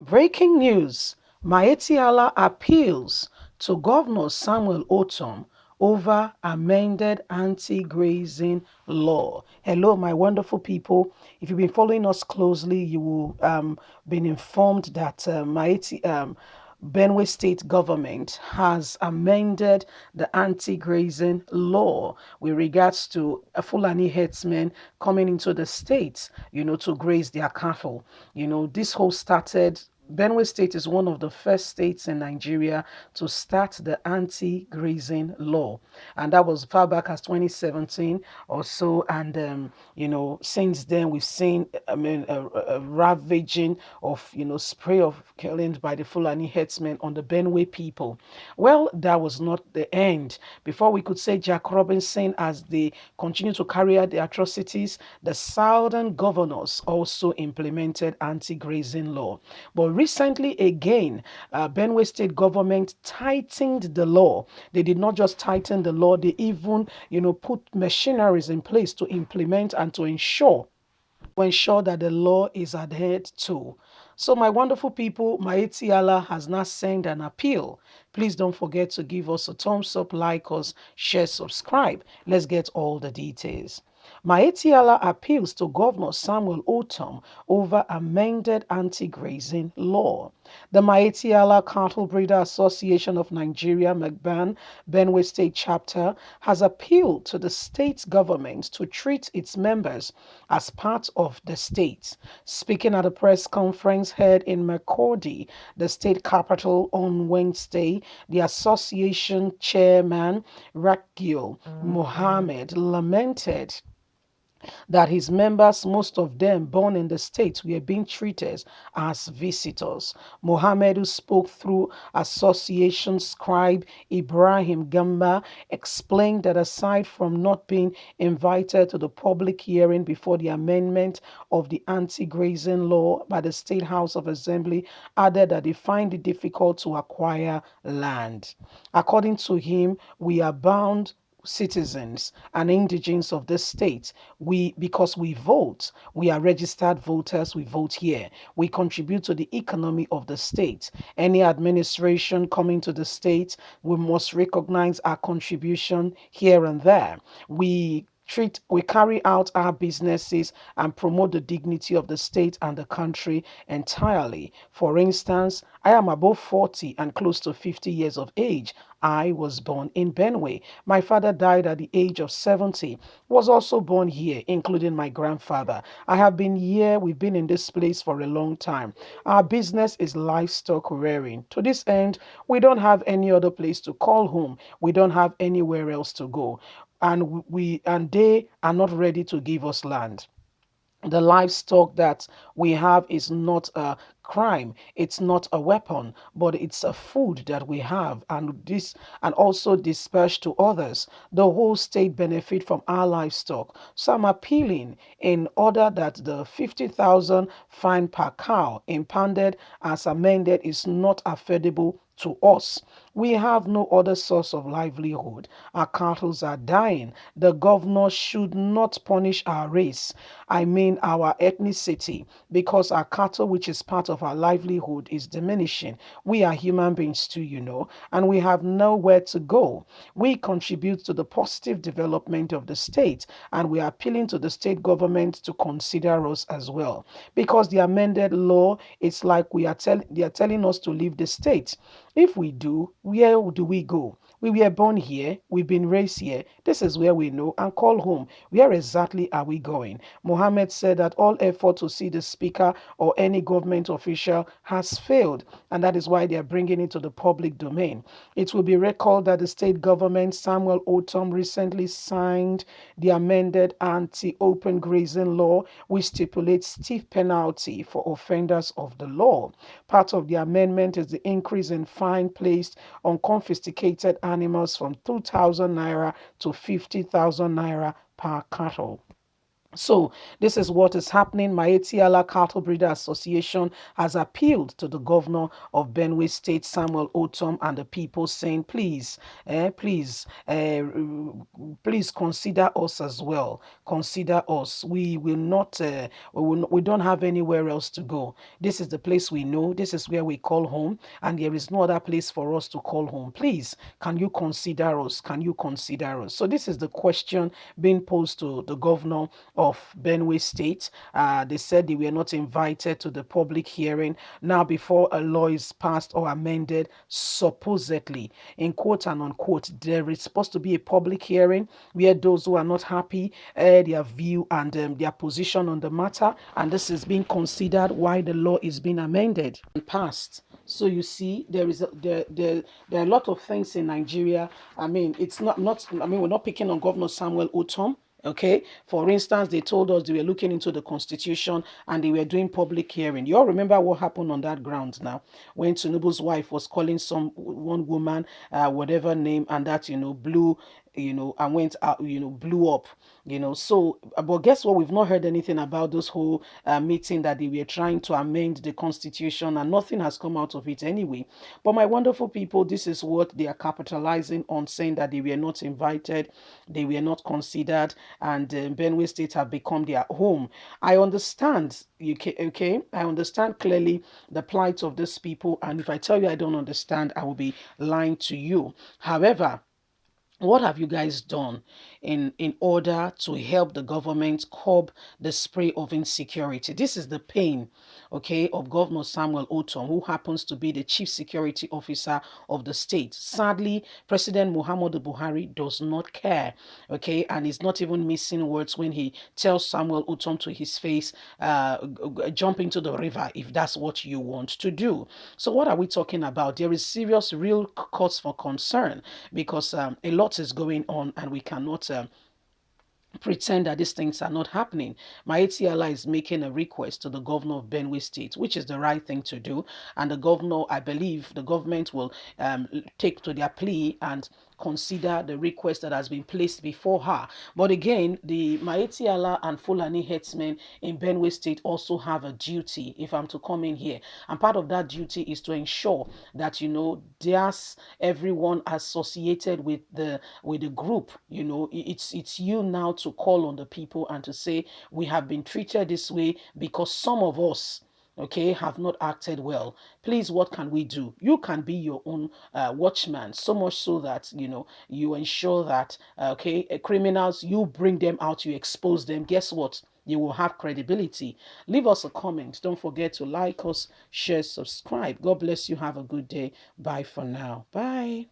Breaking news: Miyetti appeals to Governor Samuel Ortom over amended anti-grazing law. Hello, my wonderful people. If you've been following us closely, you will been informed that Benue State government has amended the anti-grazing law with regards to Fulani herdsmen coming into the state, to graze their cattle. This whole started. Benue State is one of the first states in Nigeria to start the anti-grazing law, and that was far back as 2017 or so. And since then we've seen, a ravaging of spray of killings by the Fulani herdsmen on the Benue people. Well, that was not the end. Before we could say Jack Robinson, as they continue to carry out the atrocities, the southern governors also implemented anti-grazing law. But recently again, Benue State government tightened the law. They did not just tighten the law; they even, put machineries in place to implement and to ensure that the law is adhered to. So, my wonderful people, Miyetti has now sent an appeal. Please don't forget to give us a thumbs up, like us, share, subscribe. Let's get all the details. Miyetti appeals to Governor Samuel Ortom over amended anti-grazing law. The Miyetti Cattle Breeder Association of Nigeria, McBan, Benue State Chapter, has appealed to the state government to treat its members as part of the state. Speaking at a press conference held in Makurdi, the state capital, on Wednesday, the association chairman, Rakil Mohammed, lamented that his members, most of them born in the States, were being treated as visitors. Mohammed, who spoke through association scribe Ibrahim Gamba, explained that aside from not being invited to the public hearing before the amendment of the anti-grazing law by the State House of Assembly, added that they find it difficult to acquire land. According to him, we are bound citizens and indigents of this state. Because we vote, we are registered voters, we vote here, we contribute to the economy of the state. Any administration coming to the state, we must recognize our contribution here and there. We carry out our businesses and promote the dignity of the state and the country entirely. For instance, I am above 40 and close to 50 years of age. I was born in Benue. My father died at the age of 70, was also born here, including my grandfather. I have been here, we've been in this place for a long time. Our business is livestock rearing. To this end, we don't have any other place to call home. We don't have anywhere else to go, and they are not ready to give us land. The livestock that we have is not a crime, it's not a weapon, but it's a food that we have, and also dispersed to others. The whole state benefit from our livestock. So I'm appealing in order that the 50,000 fine per cow impounded as amended is not affordable to us. We have no other source of livelihood. Our cattle are dying. The governor should not punish our race, I mean our ethnicity, because our cattle, which is part of our livelihood, is diminishing. We are human beings too, and we have nowhere to go. We contribute to the positive development of the state, and we are appealing to the state government to consider us as well. Because the amended law, it's like they are telling us to leave the state. If we do, where do we go? We were born here, we've been raised here. This is where we know and call home. Where exactly are we going? Mohammed said that all effort to see the speaker or any government official has failed, and that is why they are bringing it to the public domain. It will be recalled that the state government, Samuel Ortom, recently signed the amended anti-open grazing law, which stipulates stiff penalty for offenders of the law. Part of the amendment is the increase in fine placed on confiscated animals from 2,000 naira to 50,000 naira per cattle. So this is what is happening. Miyetti Allah Cattle Breeder Association has appealed to the governor of Benue State, Samuel Ortom, and the people, saying, please consider us as well. Consider us. We will not. We don't have anywhere else to go. This is the place we know. This is where we call home, and there is no other place for us to call home. Please, can you consider us? Can you consider us? So this is the question being posed to the governor of Benue State. They said they were not invited to the public hearing. Now, before a law is passed or amended, supposedly, in quote and unquote, there is supposed to be a public hearing where those who are not happy air their view and their position on the matter. And this is being considered why the law is being amended and passed. So you see, there are a lot of things in Nigeria. I mean, it's not. I mean, we're not picking on Governor Samuel Otom. Okay, for instance, they told us they were looking into the constitution and they were doing public hearing. You all remember what happened on that ground now when Tinubu's wife was calling one woman, whatever name, and that blew, and went out, blew up, So, but guess what? We've not heard anything about this whole meeting that they were trying to amend the constitution, and nothing has come out of it anyway. But my wonderful people, this is what they are capitalizing on, saying that they were not invited, they were not considered, and Benue State have become their home. I understand, okay? I understand clearly the plight of these people, and if I tell you I don't understand, I will be lying to you. However, what have you guys done in order to help the government curb the spray of insecurity? This is the pain, okay, of Governor Samuel Otom, who happens to be the chief security officer of the state. Sadly, President Muhammadu Buhari does not care, okay, and is not even missing words when he tells Samuel Otom to his face, jump into the river if that's what you want to do. So what are we talking about? There is serious, real cause for concern, because a lot is going on and we cannot pretend that these things are not happening. Miyetti Allah is making a request to the governor of Benue State, which is the right thing to do. And the governor, I believe, the government will take to their plea and consider the request that has been placed before her. But again, the Miyetti Allah and Fulani headsmen in Benue State also have a duty, if I'm to come in here. And part of that duty is to ensure that, there's everyone associated with the group, it's you now to call on the people and to say, we have been treated this way because some of us, okay, have not acted well. Please, what can we do? You can be your own watchman, so much so that you ensure that okay, criminals, you bring them out, you expose them. Guess what? You will have credibility. Leave us a comment. Don't forget to like us, share, subscribe. God bless you. Have a good day. Bye for now. Bye.